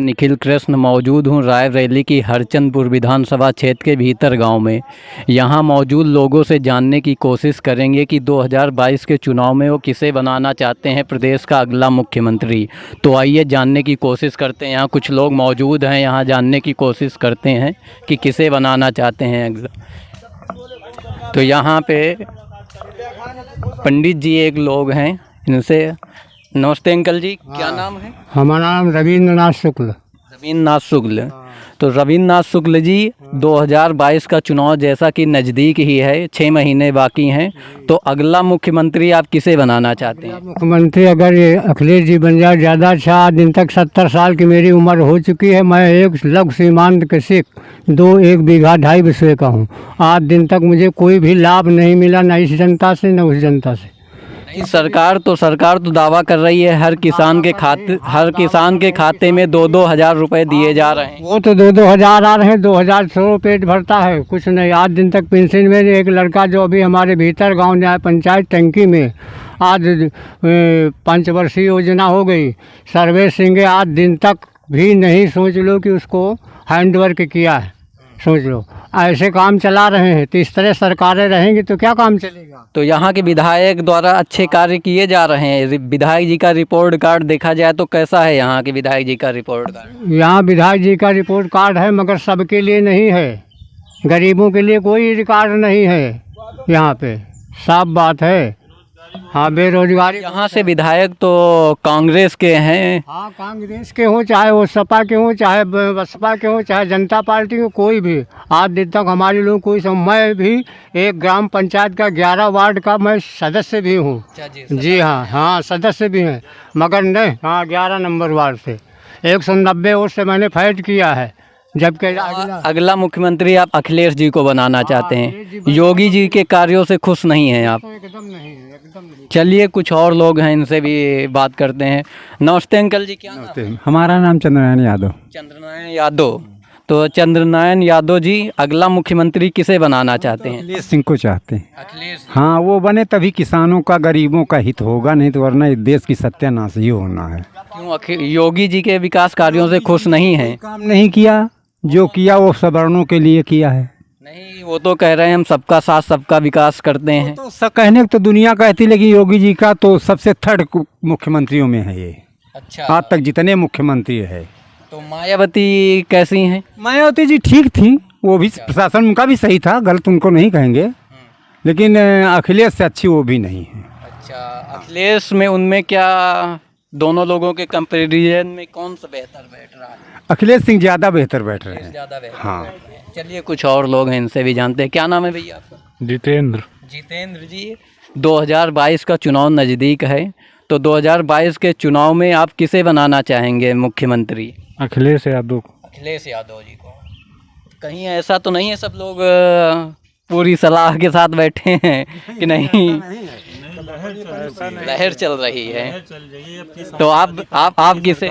निखिल कृष्ण मौजूद हूँ रायबरेली की हरचंदपुर विधानसभा क्षेत्र के भीतर गांव में। यहां मौजूद लोगों से जानने की कोशिश करेंगे कि 2022 के चुनाव में वो किसे बनाना चाहते हैं प्रदेश का अगला मुख्यमंत्री। तो आइए जानने की कोशिश करते हैं। यहाँ कुछ लोग मौजूद हैं, यहाँ जानने की कोशिश करते हैं कि किसे बनाना चाहते हैं अगला। तो यहाँ पे पंडित जी एक लोग हैं, इनसे नमस्ते अंकल जी। क्या नाम है? हमारा नाम रविंद्रनाथ शुक्ल। रविंद्रनाथ शुक्ल। तो रविंद्रनाथ शुक्ल जी, 2022 का चुनाव जैसा कि नज़दीक ही है, 6 महीने बाकी हैं, तो अगला मुख्यमंत्री आप किसे बनाना चाहते हैं? मुख्यमंत्री अगर ये अखिलेश जी बन जाए ज़्यादा अच्छा। आज दिन तक 70 साल की मेरी उम्र हो चुकी है। मैं एक लघु सीमांत कृषक 1 बीघा 2.5 बिस्वे का हूँ। आज दिन तक मुझे कोई भी लाभ नहीं मिला, न इस जनता से न उस जनता से। सरकार तो दावा कर रही है हर किसान के खाते में 2-2 हज़ार रुपए दिए जा रहे हैं। वो तो 2-2 हज़ार आ रहे हैं, 2,000 से पेट भरता है, कुछ नहीं। आज दिन तक पेंशन में एक लड़का जो अभी हमारे भीतर गांव न्याय पंचायत टंकी में आज 5 वर्षीय योजना हो गई, सर्वेश सिंह आज दिन तक भी नहीं सोच लो कि उसको हैंडवर्क किया है। सोच लो, ऐसे काम चला रहे हैं। तो इस तरह सरकारें रहेंगी तो क्या काम चलेगा? तो यहाँ के विधायक द्वारा अच्छे कार्य किए जा रहे हैं। विधायक जी का रिपोर्ट कार्ड देखा जाए तो कैसा है यहाँ के विधायक जी का रिपोर्ट कार्ड? यहाँ विधायक जी का रिपोर्ट कार्ड है, मगर सबके लिए नहीं है। गरीबों के लिए कोई रिकॉर्ड नहीं है यहाँ पे, साफ बात है। हाँ, बेरोजगारी। यहाँ से विधायक तो कांग्रेस के हैं। हाँ, कांग्रेस के हो, चाहे वो सपा के हो, चाहे बसपा के हो, चाहे जनता पार्टी के, कोई भी। आज दिन तक हमारे लोग कोई मैं भी एक ग्राम पंचायत का 11 वार्ड का मैं सदस्य भी हूँ। जी हाँ, सदस्य भी हैं, मगर नहीं। हाँ, 11 नंबर वार्ड से 190 वोट से मैंने फाइट किया है। जबकि अगला मुख्यमंत्री आप अखिलेश जी को बनाना चाहते हैं। योगी जी के कार्यों से खुश नहीं हैं आप? एकदम नहीं, एकदम नहीं। चलिए कुछ और लोग हैं, इनसे भी बात करते हैं। नमस्ते अंकल जी, क्या नाम है? हमारा नाम चंद्रनारायण यादव। चंद्रनारायण यादव। तो चंद्रनारायण यादव जी अगला मुख्यमंत्री किसे बनाना चाहते हैं? अखिलेश सिंह को चाहते हैं। अखिलेश। हाँ, वो बने तभी किसानों का, गरीबों का हित होगा, नहीं तो वरना इस देश की सत्यानाश ही होना है। क्यों योगी जी के विकास कार्यों से खुश नहीं हैं? काम नहीं किया, जो किया वो सवर्णों के लिए किया है। नहीं, वो तो कह रहे हैं हम सबका साथ सबका विकास करते हैं। तो सब कहने को तो दुनिया कहती, लेकिन योगी जी का तो सबसे थर्ड मुख्यमंत्रियों में है ये। अच्छा। आज तक जितने मुख्यमंत्री है। तो मायावती कैसी हैं? मायावती जी ठीक थी, वो भी प्रशासन उनका भी सही था, गलत उनको नहीं कहेंगे, लेकिन अखिलेश से अच्छी वो भी नहीं है। अच्छा, अखिलेश में उनमें क्या, दोनों लोगों के कंपैरिजन में कौन सा बेहतर बैठ रहा है? अखिलेश सिंह ज़्यादा बेहतर बैठ रहे हैं। ज़्यादा बेहतर। हाँ। चलिए कुछ और लोग हैं, इनसे भी जानते हैं। क्या नाम है भैया आपका? जितेंद्र। जितेंद्र जी, 2022 का चुनाव नज़दीक है, तो 2022 के चुनाव में आप किसे बनाना चाहेंगे मुख्यमंत्री? अखिलेश यादव। अखिलेश यादव जी को। कहीं ऐसा तो नहीं है सब लोग पूरी सलाह के साथ बैठे हैं कि नहीं? लहर चल रही है। तो आप किसे?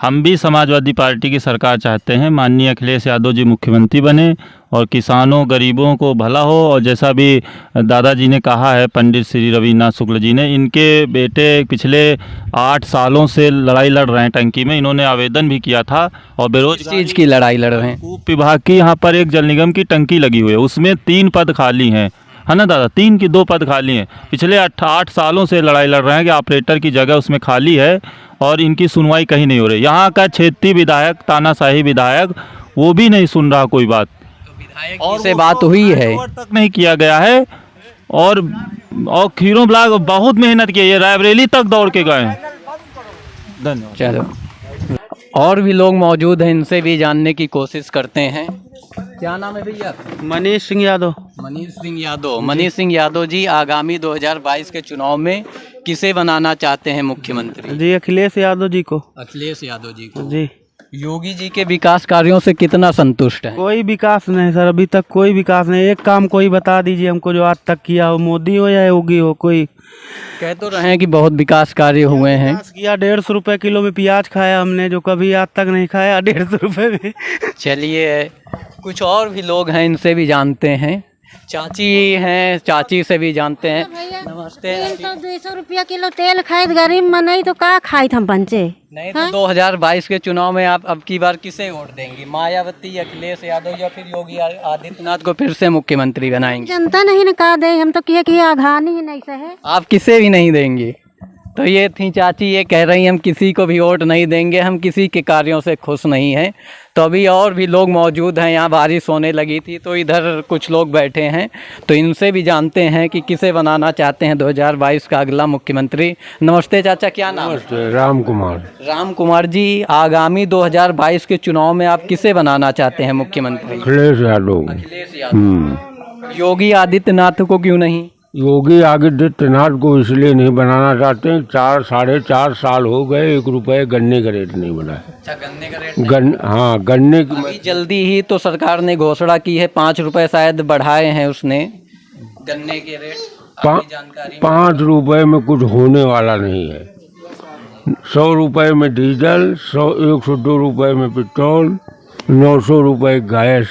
हम भी समाजवादी पार्टी की सरकार चाहते हैं। माननीय अखिलेश यादव जी मुख्यमंत्री बने और किसानों गरीबों को भला हो। और जैसा भी दादाजी ने कहा है, पंडित श्री रविन्द्रनाथ शुक्ल जी ने, इनके बेटे पिछले 8 सालों से लड़ाई लड़ रहे हैं टंकी में। इन्होंने आवेदन भी किया था और बेरोजगारी चीज़ की लड़ाई लड़ रहे हैं। कूप विभाग की यहाँ पर एक जल निगम की टंकी लगी हुई है, उसमें 3 पद खाली हैं, है ना दादा? 3 की 2 पद खाली हैं। पिछले 8 सालों से लड़ाई लड़ रहे हैं कि ऑपरेटर की जगह उसमें खाली है और इनकी सुनवाई कहीं नहीं हो रही। यहाँ का क्षेत्रीय विधायक, तानाशाही विधायक, वो भी नहीं सुन रहा कोई बात। और से बात हुई है तक नहीं किया गया है। और खीरों ब्लॉक बहुत मेहनत की है, ये रायबरेली तक दौड़ के गए हैं। धन्यवाद। चलो, और भी लोग मौजूद हैं, इनसे भी जानने की कोशिश करते हैं। क्या नाम है भैया? मनीष सिंह यादव। मनीष सिंह यादव। मनीष सिंह यादव जी, आगामी 2022 के चुनाव में किसे बनाना चाहते हैं मुख्यमंत्री? जी, अखिलेश यादव जी को। अखिलेश यादव जी को। जी। योगी जी के विकास कार्यों से कितना संतुष्ट है? कोई विकास नहीं सर, अभी तक कोई विकास नहीं। एक काम कोई बता दीजिए हमको जो आज तक किया हो, मोदी हो या योगी हो। कोई कह तो रहे हैं कि बहुत विकास कार्य हुए हैं। विकास किया, 150 रुपए किलो में प्याज खाया हमने, जो कभी आज तक नहीं खाया 150 रुपए में। चलिए कुछ और भी लोग हैं, इनसे भी जानते हैं। चाची हैं, चाची से भी जानते हैं। भैया नमस्ते। 300-200 रुपया किलो तेल खाए गरीब मनई तो का खाई हम पंचे। नहीं तो 2022 के चुनाव में आप अब की बार किसे वोट देंगी? मायावती, अखिलेश यादव या फिर योगी आदित्यनाथ को फिर से मुख्यमंत्री बनाएंगे? जनता नहीं न का दे, हम तो किए आघानी ही नहीं सहे। आप किसे भी नहीं देंगी? तो ये थी चाची, ये कह रही हम किसी को भी वोट नहीं देंगे, हम किसी के कार्यों से खुश नहीं हैं। तो अभी और भी लोग मौजूद हैं, यहाँ बारिश होने लगी थी तो इधर कुछ लोग बैठे हैं, तो इनसे भी जानते हैं कि किसे बनाना चाहते हैं 2022 का अगला मुख्यमंत्री। नमस्ते चाचा, क्या नाम है? राम कुमार। राम कुमार जी, आगामी 2022 के चुनाव में आप किसे बनाना चाहते हैं मुख्यमंत्री? अखिलेश यादव। अखिलेश यादव। योगी आदित्यनाथ को क्यों नहीं? योगी आदित्यनाथ को इसलिए नहीं बनाना चाहते हैं, 4-4.5 साल हो गए, 1 रुपये गन्ने का रेट नहीं बढ़ा है। अच्छा, गन्ने का रेट हाँ, गन्ने की अभी जल्दी ही तो सरकार ने घोषणा की है, 5 रुपए शायद बढ़ाए हैं उसने गन्ने के रेट। आपकी जानकारी? 5 रुपये में कुछ होने वाला नहीं है। 100 रुपये में डीजल, 102 रुपये में पेट्रोल, 900 रुपये गैस।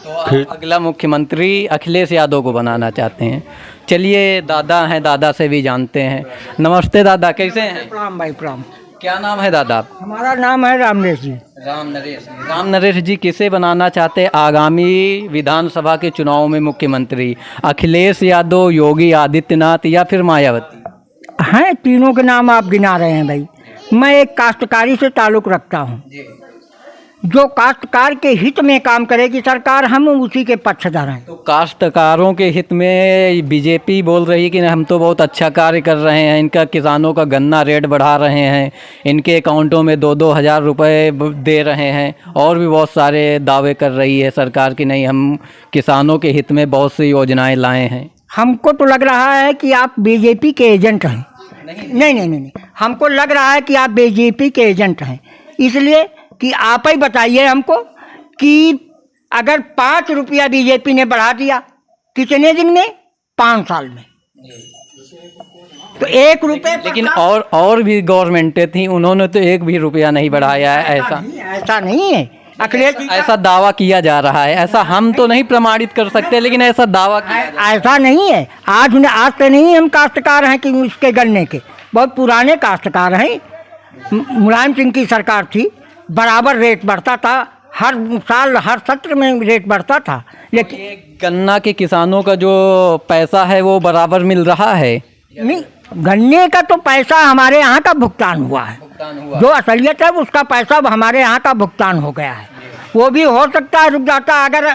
तो आप अगला मुख्यमंत्री अखिलेश यादव को बनाना चाहते हैं। चलिए दादा हैं, दादा से भी जानते हैं। नमस्ते दादा, कैसे हैं? प्रणाम भाई प्रणाम। क्या नाम है दादा? हमारा नाम है रामनेश जी। राम नरेश। राम नरेश जी, किसे बनाना चाहते हैं आगामी विधानसभा के चुनाव में मुख्यमंत्री? अखिलेश यादव, योगी आदित्यनाथ या फिर मायावती? हैं, तीनों के नाम आप गिना रहे हैं भाई। मैं एक काश्तकारी से ताल्लुक़ रखता हूँ। जो काश्तकार के हित में काम करेगी सरकार, हम उसी के पक्षधर हैं। तो काश्तकारों के हित में बीजेपी बोल रही है कि हम तो बहुत अच्छा कार्य कर रहे हैं, इनका किसानों का गन्ना रेट बढ़ा रहे हैं, इनके अकाउंटों में 2-2 हज़ार रुपये दे रहे हैं, और भी बहुत सारे दावे कर रही है सरकार कि नहीं हम किसानों के हित में बहुत सी योजनाएं लाए हैं। हमको तो लग रहा है कि आप बीजेपी के एजेंट हैं। नहीं, हमको लग रहा है कि आप बीजेपी के एजेंट हैं, इसलिए कि आप ही बताइए हमको कि अगर 5 रुपया बीजेपी ने बढ़ा दिया कितने दिन में? 5 साल में। तो 1 रुपये। लेकिन और भी गवर्नमेंटें थी, उन्होंने तो 1 भी रुपया नहीं बढ़ाया है। ऐसा नहीं है अखिलेश, ऐसा दावा किया जा रहा है। ऐसा हम तो नहीं प्रमाणित कर सकते, लेकिन ऐसा दावा किया ऐसा नहीं है। आज से नहीं हम काश्तकार हैं कि उसके गन्ने के, बहुत पुराने काश्तकार हैं। मुलायम सिंह की सरकार थी, बराबर रेट बढ़ता था, हर साल हर सत्र में रेट बढ़ता था। लेकिन ये गन्ना के किसानों का जो पैसा है वो बराबर मिल रहा है? नहीं, गन्ने का तो पैसा हमारे यहाँ का भुगतान हुआ है। जो असलियत है उसका पैसा हमारे यहाँ का भुगतान हो गया है। वो भी हो सकता है रुक जाता, अगर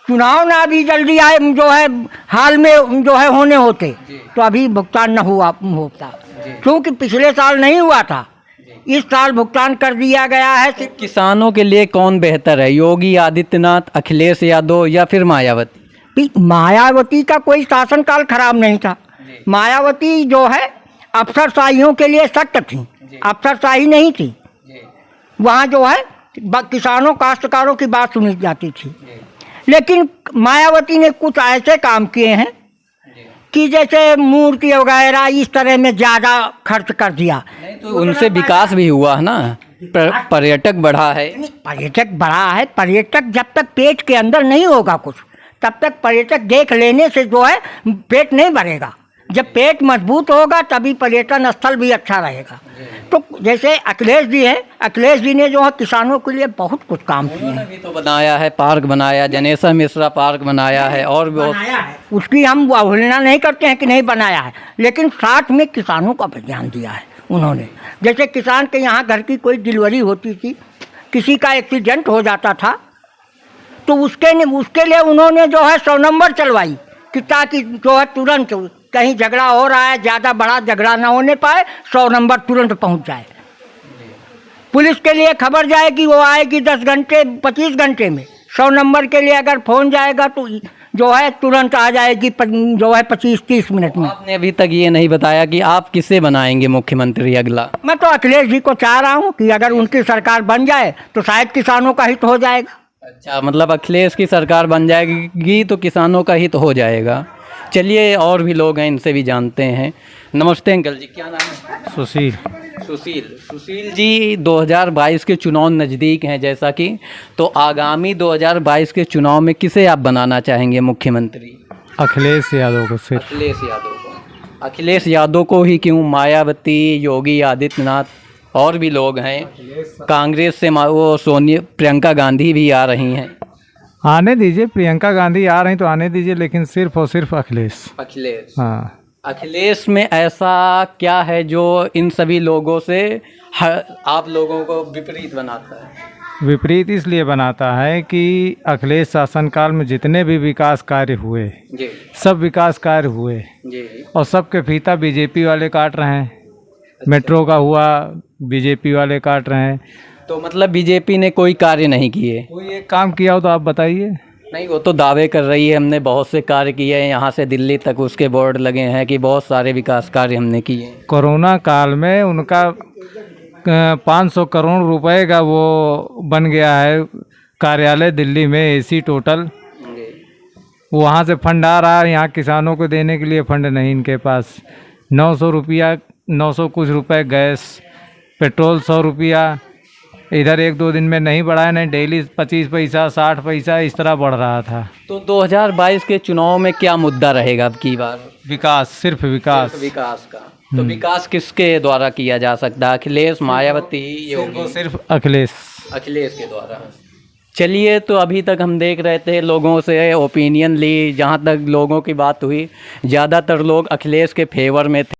चुनाव ना भी जल्दी आए, जो है हाल में जो है होने होते तो अभी भुगतान न होता, क्योंकि पिछले साल नहीं हुआ था, इस साल भुगतान कर दिया गया है। किसानों के लिए कौन बेहतर है, योगी आदित्यनाथ, अखिलेश यादव या फिर मायावती? मायावती का कोई शासनकाल खराब नहीं था। मायावती जो है अफसरशाहियों के लिए सख्त थी, अफसरशाही नहीं थी। वहाँ जो है किसानों काश्तकारों की बात सुनी जाती थी। लेकिन मायावती ने कुछ ऐसे काम किए हैं कि जैसे मूर्ति वगैरह इस तरह में ज़्यादा खर्च कर दिया। तो उनसे विकास भी हुआ है ना, पर्यटक बढ़ा है। पर्यटक बढ़ा है। पर्यटक जब तक पेट के अंदर नहीं होगा कुछ, तब तक पर्यटक देख लेने से जो है पेट नहीं भरेगा। जब पेट मजबूत होगा तभी पर्यटन स्थल भी अच्छा रहेगा। तो जैसे अखिलेश जी है, अखिलेश जी ने जो है किसानों के लिए बहुत कुछ काम किए हैं। भी तो बनाया है, पार्क बनाया, जनेश्वर मिश्रा पार्क बनाया है, और भी बनाया है। उसकी हम अवहेलना नहीं करते हैं कि नहीं बनाया है, लेकिन साथ में किसानों का भी ध्यान दिया है उन्होंने। जैसे किसान के यहाँ घर की कोई डिलीवरी होती थी, किसी का एक्सीडेंट हो जाता था, तो उसके लिए उन्होंने जो है 100 नंबर चलवाई कि ताकि जो है तुरंत कहीं झगड़ा हो रहा है, ज़्यादा बड़ा झगड़ा ना होने पाए, 100 नंबर तुरंत पहुंच जाए। पुलिस के लिए खबर जाएगी, वो आएगी 10 घंटे 25 घंटे में। 100 नंबर के लिए अगर फ़ोन जाएगा तो जो है तुरंत आ जाएगी, जो है 25-30 मिनट में। आपने अभी तक ये नहीं बताया कि आप किसे बनाएंगे मुख्यमंत्री अगला? मैं तो अखिलेश जी को चाह रहा हूँ कि अगर उनकी सरकार बन जाए तो शायद किसानों का हित हो जाएगा। अच्छा, मतलब अखिलेश की सरकार बन जाएगी तो किसानों का हित हो जाएगा। चलिए और भी लोग हैं, इनसे भी जानते हैं। नमस्ते अंकल जी, क्या नाम है? सुशील। सुशील जी, 2022 के चुनाव नज़दीक हैं जैसा कि, तो आगामी 2022 के चुनाव में किसे आप बनाना चाहेंगे मुख्यमंत्री? अखिलेश यादव को सिर्फ। अखिलेश यादव को। अखिलेश यादव को ही क्यों? मायावती, योगी आदित्यनाथ और भी लोग हैं, कांग्रेस से वो प्रियंका गांधी भी आ रही हैं। आने दीजिए, प्रियंका गांधी आ रही तो आने दीजिए, लेकिन सिर्फ और सिर्फ अखिलेश। अखिलेश। हाँ। अखिलेश में ऐसा क्या है जो इन सभी लोगों से आप लोगों को विपरीत बनाता है? विपरीत इसलिए बनाता है कि अखिलेश शासनकाल में जितने भी विकास कार्य हुए, जी सब विकास कार्य हुए, जी, और सबके फीता बीजेपी वाले काट रहे हैं। मेट्रो का हुआ, बीजेपी वाले काट रहे हैं। तो मतलब बीजेपी ने कोई कार्य नहीं किए? कोई एक काम किया हो तो आप बताइए। नहीं, वो तो दावे कर रही है हमने बहुत से कार्य किए हैं, यहाँ से दिल्ली तक उसके बोर्ड लगे हैं कि बहुत सारे विकास कार्य हमने किए हैं। कोरोना काल में उनका 500 करोड़ रुपए का वो बन गया है कार्यालय दिल्ली में, एसी टोटल। वहाँ से फंड आ रहा है, यहाँ किसानों को देने के लिए फंड नहीं इनके पास। 900 रुपया, 900 कुछ रुपए गैस, पेट्रोल 100 रुपया, इधर 1-2 दिन में नहीं बढ़ा है, नहीं डेली 25 पैसा 60 पैसा इस तरह बढ़ रहा था। तो 2022 के चुनाव में क्या मुद्दा रहेगा अब की बार? विकास, सिर्फ विकास। सिर्फ विकास का। तो विकास किसके द्वारा किया जा सकता है? अखिलेश, मायावती, योगी? सिर्फ अखिलेश। अखिलेश के द्वारा। चलिए, तो अभी तक हम देख रहे थे, लोगों से ओपिनियन ली, जहाँ तक लोगों की बात हुई ज़्यादातर लोग अखिलेश के फेवर में थे।